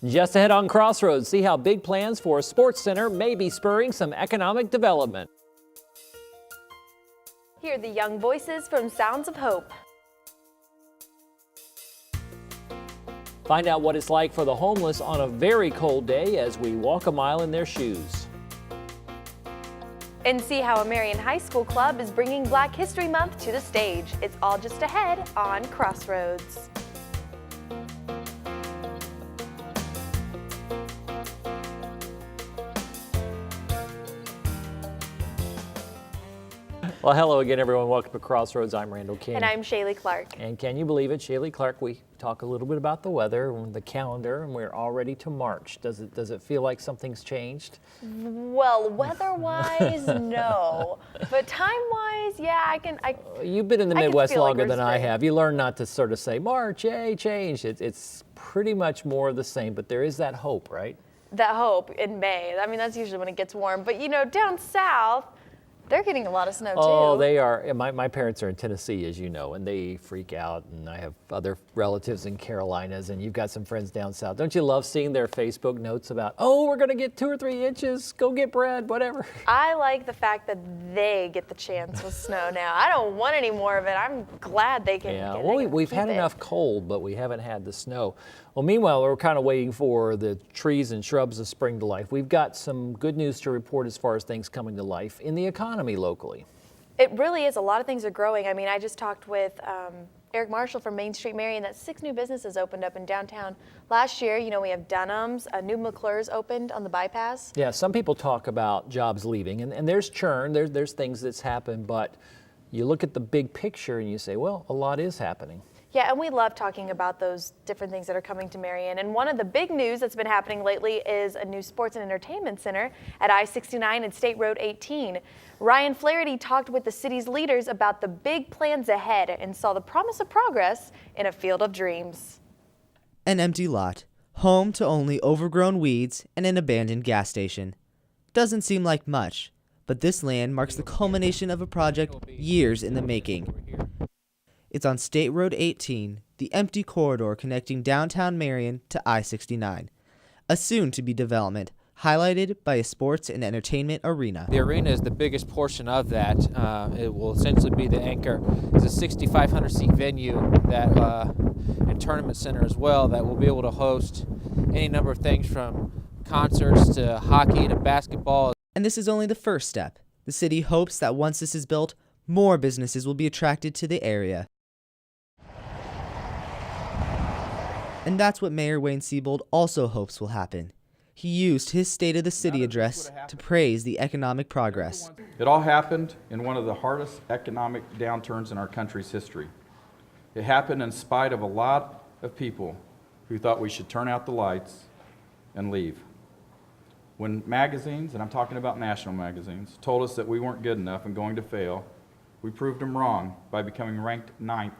Just ahead on Crossroads, see how big plans for a sports center may be spurring some economic development. Hear the young voices from Sounds of Hope. Find out what it's like for the homeless on a very cold day as we walk a mile in their shoes. And see how a Marion High School club is bringing Black History Month to the stage. It's all just ahead on Crossroads. Well, hello again, everyone. Welcome to Crossroads. I'm Randall King. And I'm Shaylee Clark. And can you believe it, Shaylee Clark? We talk a little bit about the weather, the calendar, and we're already to March. Does it feel like something's changed? Well, weather-wise, no. But time-wise, yeah, You've been in the I can Midwest feel like longer we're than I spring. have. You learn not to sort of say, March, yay, change. It's pretty much more of the same, but there is that hope, right? That hope in May. I mean, that's usually when it gets warm. But, you know, down south, they're getting a lot of snow, too. Oh, they are. My parents are in Tennessee, as you know, and they freak out. And I have other relatives in Carolinas, and you've got some friends down south. Don't you love seeing their Facebook notes about, oh, we're going to get 2 or 3 inches, go get bread, whatever? I like the fact that they get the chance with snow now. I don't want any more of it. I'm glad they can Yeah, get well, it. we've had enough cold, but we haven't had the snow. Well, meanwhile, we're kind of waiting for the trees and shrubs to spring to life. We've got some good news to report as far as things coming to life in the economy locally. It really is. A lot of things are growing. I mean, I just talked with Eric Marshall from Main Street Marion that 6 new businesses opened up in downtown. Last year, you know, we have Dunham's, a new McClure's opened on the bypass. Yeah, some people talk about jobs leaving, and there's churn, there's things that's happened, but you look at the big picture and you say, well, a lot is happening. Yeah, and we love talking about those different things that are coming to Marion. And one of the big news that's been happening lately is a new sports and entertainment center at I-69 and State Road 18. Ryan Flaherty talked with the city's leaders about the big plans ahead and saw the promise of progress in a field of dreams. An empty lot, home to only overgrown weeds and an abandoned gas station. Doesn't seem like much, but this land marks the culmination of a project years in the making. It's on State Road 18, the empty corridor connecting downtown Marion to I-69, a soon-to-be development highlighted by a sports and entertainment arena. The arena is the biggest portion of that. It will essentially be the anchor. It's a 6,500-seat venue that, and tournament center as well that will be able to host any number of things from concerts to hockey to basketball. And this is only the first step. The city hopes that once this is built, more businesses will be attracted to the area. And that's what Mayor Wayne Siebold also hopes will happen. He used his State of the City address to praise the economic progress. It all happened in one of the hardest economic downturns in our country's history. It happened in spite of a lot of people who thought we should turn out the lights and leave. When magazines, and I'm talking about national magazines, told us that we weren't good enough and going to fail, we proved them wrong by becoming ranked 9th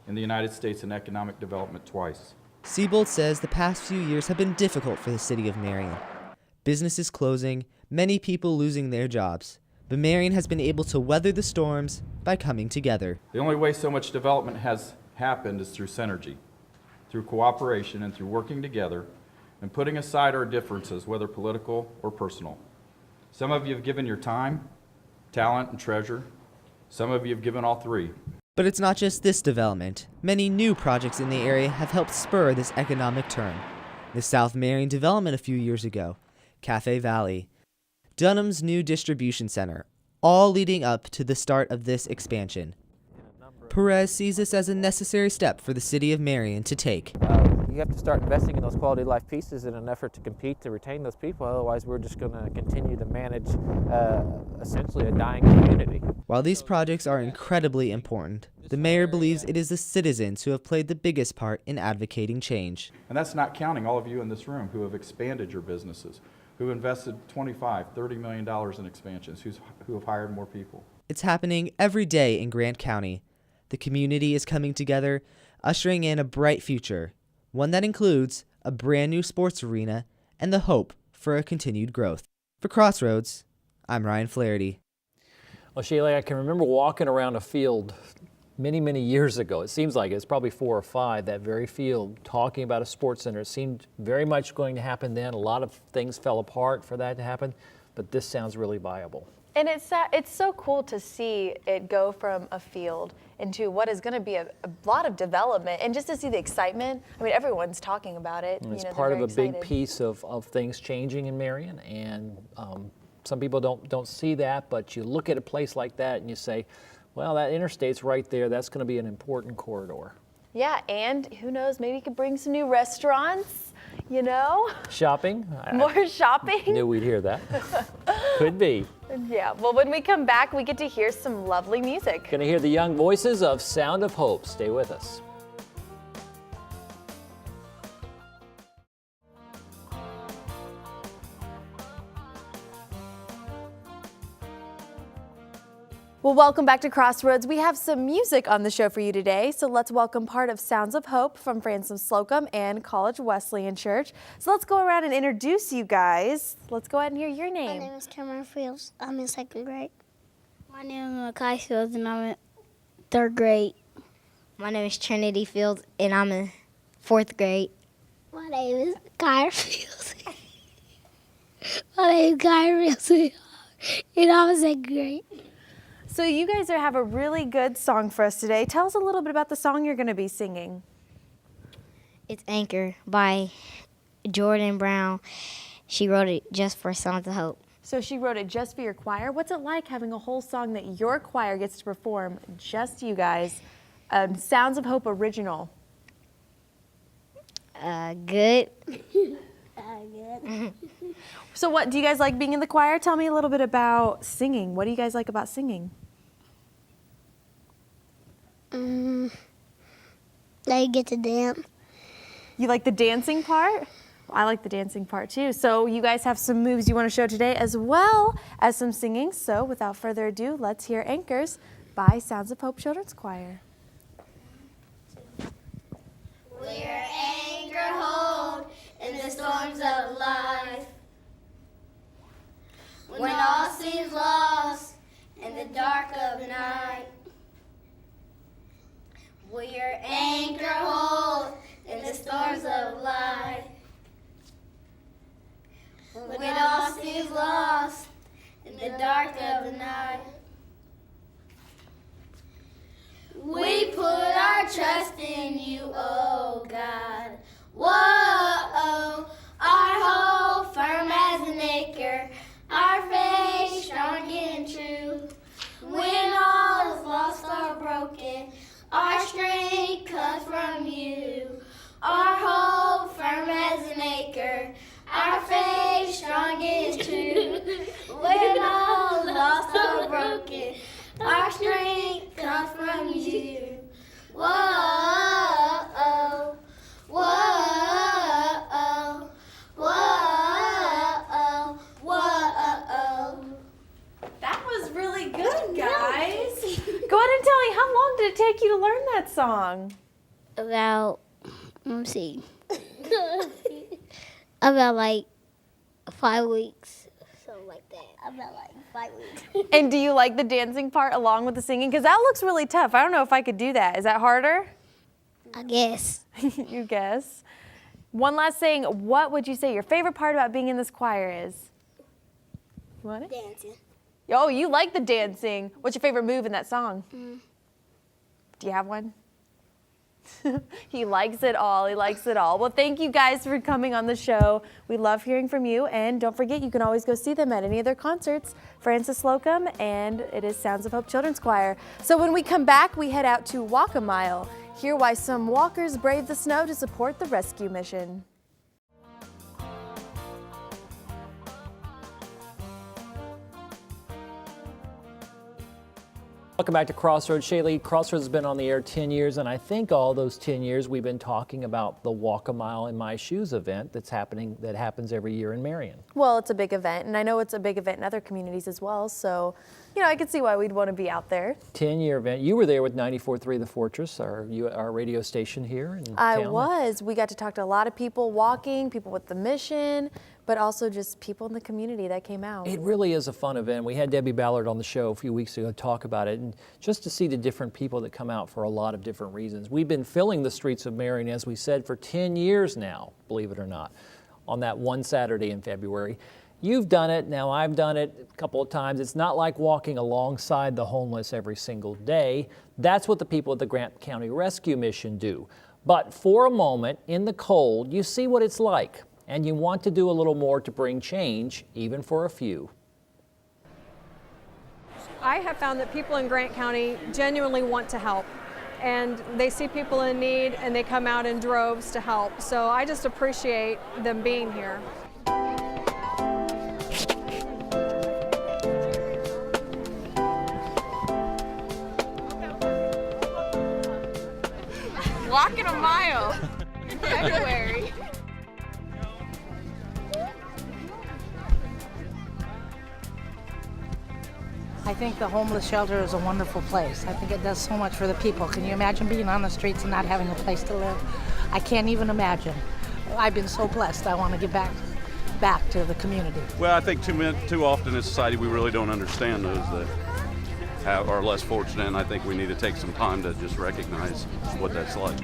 in the United States in economic development twice. Siebold says the past few years have been difficult for the city of Marion. Businesses closing, many people losing their jobs. But Marion has been able to weather the storms by coming together. The only way so much development has happened is through synergy, through cooperation, and through working together and putting aside our differences, whether political or personal. Some of you have given your time, talent, and treasure. Some of you have given all three. But it's not just this development. Many new projects in the area have helped spur this economic turn. The South Marion development a few years ago, Cafe Valley, Dunham's new distribution center, all leading up to the start of this expansion. Perez sees this as a necessary step for the city of Marion to take. You have to start investing in those quality of life pieces in an effort to compete to retain those people. Otherwise, we're just going to continue to manage essentially a dying community. While these projects are incredibly important, the mayor believes it is the citizens who have played the biggest part in advocating change. And that's not counting all of you in this room who have expanded your businesses, who invested $25, $30 million in expansions, who have hired more people. It's happening every day in Grant County. The community is coming together, ushering in a bright future, one that includes a brand new sports arena and the hope for a continued growth. For Crossroads, I'm Ryan Flaherty. Well, Shaylee, I can remember walking around a field many, many years ago. It seems like it's probably 4 or 5, that very field talking about a sports center. It seemed very much going to happen then. A lot of things fell apart for that to happen, but this sounds really viable. And it's so cool to see it go from a field into what is going to be a lot of development, and just to see the excitement. I mean, everyone's talking about it. And it's they're part of very a big excited. piece of things changing in Marion, and some people don't see that, but you look at a place like that and you say, well, that interstate's right there. That's going to be an important corridor. Yeah, and who knows, maybe you could bring some new restaurants, you know? Shopping? More shopping? I knew we'd hear that. Could be. Yeah, well, when we come back, we get to hear some lovely music. Going to hear the young voices of Sound of Hope. Stay with us. Well, welcome back to Crossroads. We have some music on the show for you today, so let's welcome part of Sounds of Hope from Francis Slocum and College Wesleyan Church. So let's go around and introduce you guys. Let's go ahead and hear your My name. name is Cameron Fields. I'm in 2nd grade. My name is Makai Fields, and I'm in 3rd grade. My name is Trinity Fields, and I'm in 4th grade. My name is Kyra Fields. My name is Kyra Fields, and I'm in 2nd grade. So you guys have a really good song for us today. Tell us a little bit about the song you're going to be singing. It's Anchor by Jordan Brown. She wrote it just for Sounds of Hope. So she wrote it just for your choir. What's it like having a whole song that your choir gets to perform, just you guys? Sounds of Hope original. Good. So what, do you guys like being in the choir? Tell me a little bit about singing. What do you guys like about singing? They get to dance. You like the dancing part? I like the dancing part too. So you guys have some moves you want to show today as well as some singing. So without further ado, let's hear Anchors by Sounds of Hope Children's Choir. We're anchor hold in the storms of life. When all seems lost in the dark of night. We're anchor hold in the storms of life. When all seems lost in the dark of the night. We put our trust in you, oh God. Whoa, our hope firm as an anchor, our faith strong and true. When all is lost or broken, our strength comes from you. Our hope firm as an anchor, our faith strong and true. When all is lost or broken, our strength comes from you. Whoa, whoa, whoa, whoa. That was really good, guys. Go ahead and tell me, how long did it take you to learn that song? About, about like 5 weeks. Something like that. About like 5 weeks. And do you like the dancing part along with the singing? Because that looks really tough. I don't know if I could do that. Is that harder? I guess. You guess. One last thing. What would you say your favorite part about being in this choir is? You want it? Dancing. Oh, you like the dancing. What's your favorite move in that song? Do you have one? He likes it all. He likes it all. Well, thank you guys for coming on the show. We love hearing from you. And don't forget, you can always go see them at any of their concerts. Francis Slocum, and it is Sounds of Hope Children's Choir. So when we come back, we head out to Walk a Mile. Hear why some walkers brave the snow to support the rescue mission. Welcome back to Crossroads. Shaylee, Crossroads has been on the air 10 years, and I think all those 10 years we've been talking about the Walk a Mile in My Shoes event that happens every year in Marion. Well, it's a big event, and I know it's a big event in other communities as well, so, I could see why we'd want to be out there. 10-year event. You were there with 94.3 The Fortress, our radio station here in I town. was. We got to talk to a lot of people walking, people with the mission. but also just people in the community that came out. It really is a fun event. We had Debbie Ballard on the show a few weeks ago to talk about it, and just to see the different people that come out for a lot of different reasons. We've been filling the streets of Marion, as we said, for 10 years now, believe it or not, on that one Saturday in February. You've done it, now I've done it a couple of times. It's not like walking alongside the homeless every single day. That's what the people at the Grant County Rescue Mission do. But for a moment, in the cold, you see what it's like, and you want to do a little more to bring change, even for a few. I have found that people in Grant County genuinely want to help, and they see people in need and they come out in droves to help. So I just appreciate them being here. Walking a mile in February. I think the homeless shelter is a wonderful place. I think it does so much for the people. Can you imagine being on the streets and not having a place to live? I can't even imagine. I've been so blessed. I want to give back to the community. Well, I think too often in society we really don't understand those that are less fortunate, and I think we need to take some time to just recognize what that's like.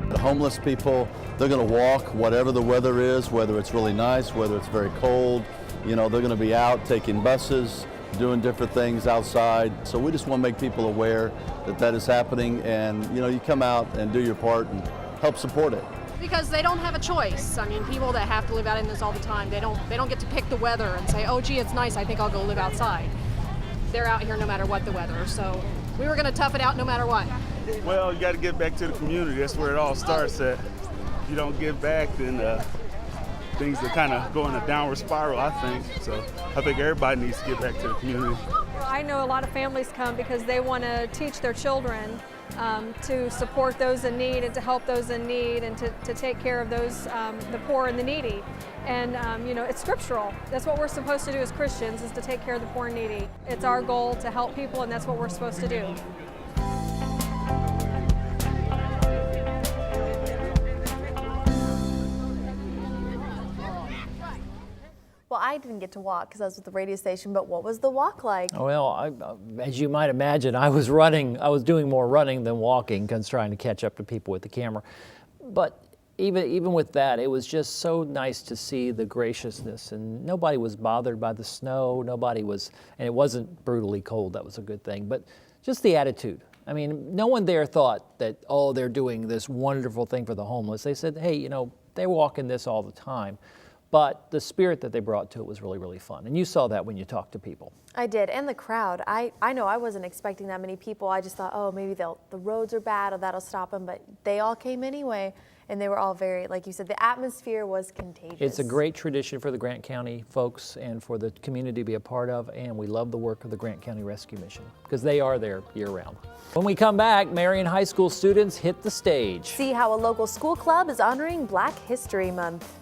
The homeless people, they're going to walk whatever the weather is, whether it's really nice, whether it's very cold. You know, they're going to be out taking buses, doing different things outside. So we just want to make people aware that that is happening, and you know, you come out and do your part and help support it. Because they don't have a choice. I mean, people that have to live out in this all the time, they don't get to pick the weather and say, oh gee, it's nice, I think I'll go live outside. They're out here no matter what the weather, so we were going to tough it out no matter what. Well, you got to give back to the community. That's where it all starts at. If you don't give back, then things are kind of go in a downward spiral, I think. So I think everybody needs to give back to the community. I know a lot of families come because they want to teach their children to support those in need and to help those in need and to take care of those, the poor and the needy. And you know, it's scriptural. That's what we're supposed to do as Christians, is to take care of the poor and needy. It's our goal to help people, and that's what we're supposed to do. Well, I didn't get to walk because I was with the radio station, but what was the walk like? Well, as you might imagine, I was running. I was doing more running than walking because trying to catch up to people with the camera. But even with that, it was just so nice to see the graciousness, and nobody was bothered by the snow. Nobody was, and it wasn't brutally cold. That was a good thing. But just the attitude. I mean, no one there thought that, oh, they're doing this wonderful thing for the homeless. They said, hey, you know, they're walking this all the time. But the spirit that they brought to it was really, really fun. And you saw that when you talked to people. I did, and the crowd. I know I wasn't expecting that many people. I just thought, oh, maybe the roads are bad or that'll stop them. But they all came anyway, and they were all very, like you said, the atmosphere was contagious. It's a great tradition for the Grant County folks and for the community to be a part of, and we love the work of the Grant County Rescue Mission because they are there year-round. When we come back, Marion High School students hit the stage. See how a local school club is honoring Black History Month.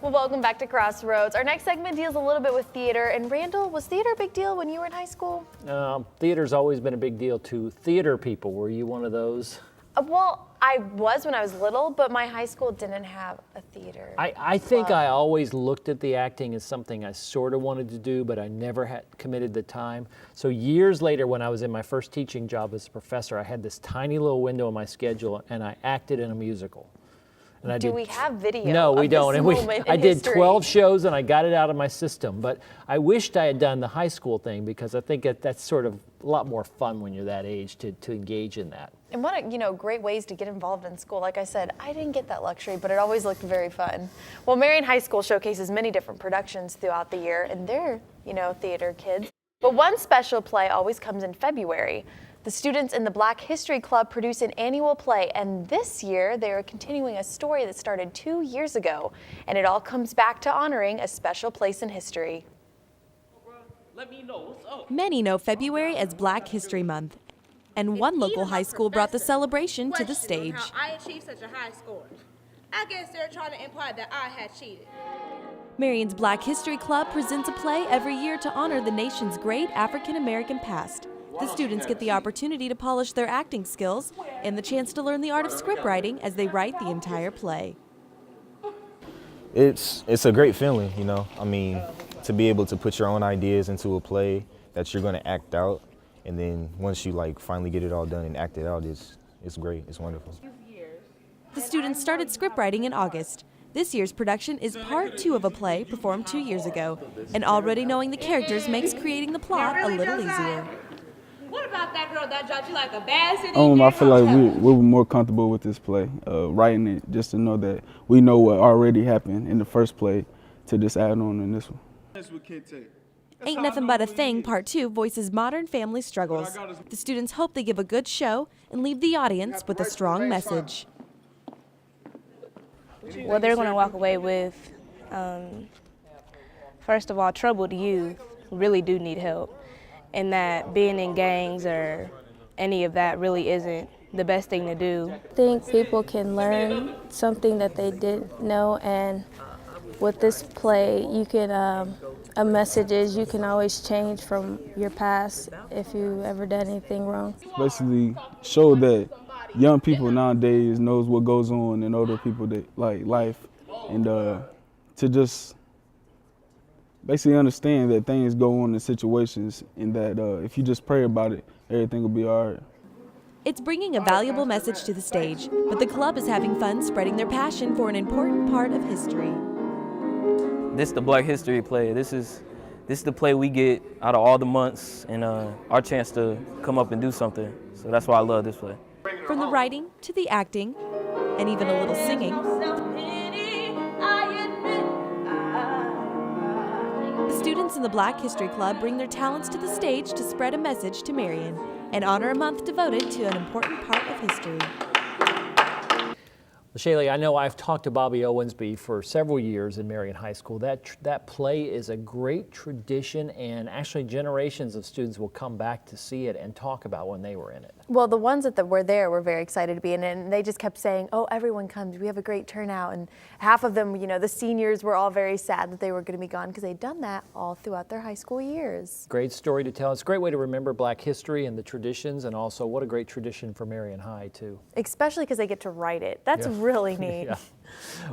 Well, welcome back to Crossroads. Our next segment deals a little bit with theater. And Randall, was theater a big deal when you were in high school? Theater's always been a big deal to theater people. Were you one of those? Well, I was when I was little, but my high school didn't have a theater. I think I always looked at the acting as something I sort of wanted to do, but I never had committed the time. So years later, when I was in my first teaching job as a professor, I had this tiny little window in my schedule, and I acted in a musical. And Do we have video? No, we don't. And I did history? 12 shows, and I got it out of my system. But I wished I had done the high school thing because I think that's sort of a lot more fun when you're that age to engage in that. And what great ways to get involved in school. Like I said, I didn't get that luxury, but it always looked very fun. Well, Marion High School showcases many different productions throughout the year, and they're, theater kids. But one special play always comes in February. The students in the Black History Club produce an annual play, and this year they are continuing a story that started 2 years ago, and it all comes back to honoring a special place in history. Many know February as Black History Month, and one local high school brought the celebration to the stage. How I achieved such a high score. I guess they're trying to imply that I had cheated. Marion's Black History Club presents a play every year to honor the nation's great African American past. The students get the opportunity to polish their acting skills and the chance to learn the art of scriptwriting as they write the entire play. It's a great feeling, you know. I mean, to be able to put your own ideas into a play that you're going to act out, and then once you finally get it all done and act it out, it's great. It's wonderful. The students started scriptwriting in August. This year's production is part 2 of a play performed 2 years ago, and already knowing the characters makes creating the plot a little easier. What about that girl that dropped you like a basket? I feel like we were more comfortable with this play, writing it, just to know that we know what already happened in the first play to just add on in this one. Ain't Nothing But a Thing Part 2 voices modern family struggles. The students hope they give a good show and leave the audience with a strong message. Well, they're going to walk away with, first of all, troubled youth really do need help, and that being in gangs or any of that really isn't the best thing to do. I think people can learn something that they didn't know, and with this play, you can, a message is you can always change from your past if you ever done anything wrong. Basically show that young people nowadays knows what goes on in older people that like life, and to just basically understand that things go on in situations, and that if you just pray about it, everything will be all right. It's bringing a valuable message to the stage, but the club is having fun spreading their passion for an important part of history. This is the Black History play. This is the play we get out of all the months, and our chance to come up and do something. So that's why I love this play. From the writing to the acting, and even a little singing, the students in the Black History Club bring their talents to the stage to spread a message to Marion and honor a month devoted to an important part of history. Well, Shaylee, I know I've talked to Bobby Owensby for several years in Marion High School. That play is a great tradition, and actually generations of students will come back to see it and talk about when they were in it. Well, the ones that were there were very excited to be in it, and they just kept saying, oh, everyone comes, we have a great turnout. And half of them, you know, the seniors were all very sad that they were going to be gone because they'd done that all throughout their high school years. Great story to tell. It's a great way to remember Black history and the traditions, and also what a great tradition for Marion High, too. Especially because they get to write it. That's really neat. Yeah.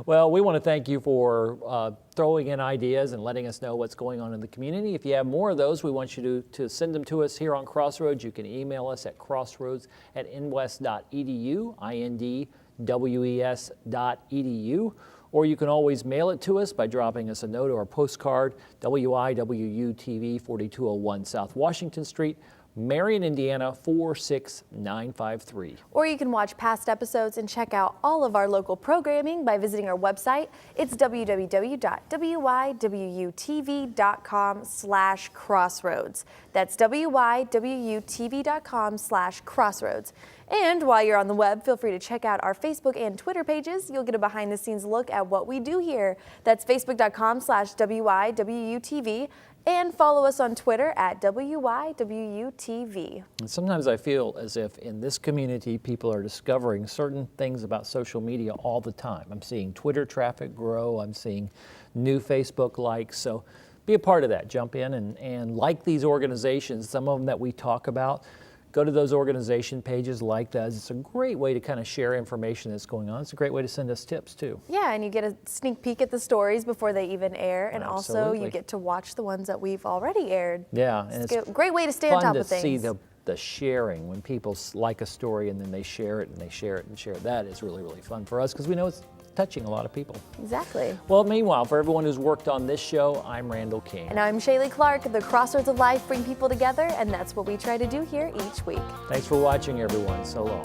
Well, we want to thank you for throwing in ideas and letting us know what's going on in the community. If you have more of those, we want you to send them to us here on Crossroads. You can email us at crossroads@nwes.edu, INDWES.edu, or you can always mail it to us by dropping us a note or a postcard, WIWU-TV, 4201 South Washington Street, Marion, Indiana 46953. Or you can watch past episodes and check out all of our local programming by visiting our website. It's www.wywutv.com/crossroads. That's wywutv.com/crossroads. And while you're on the web, feel free to check out our Facebook and Twitter pages. You'll get a behind-the-scenes look at what we do here. That's facebook.com/wywutv. And follow us on Twitter at WYWUTV. And sometimes I feel as if in this community, people are discovering certain things about social media all the time. I'm seeing Twitter traffic grow. I'm seeing new Facebook likes. So be a part of that. Jump in and like these organizations, some of them that we talk about. Go to those organization pages like that. It's a great way to kind of share information that's going on. It's a great way to send us tips too. Yeah, and you get a sneak peek at the stories before they even air, and Absolutely. also you get to watch the ones that we've already aired. Yeah, and it's a great way to stay on top of things. Fun to see the sharing when people like a story and then they share it and they share it and share it. That is really, really fun for us because we know it's touching a lot of people. Exactly. Well, meanwhile, for everyone who's worked on this show, I'm Randall King. And I'm Shaylee Clark. The Crossroads of Life bring people together, and that's what we try to do here each week. Thanks for watching, everyone. So long.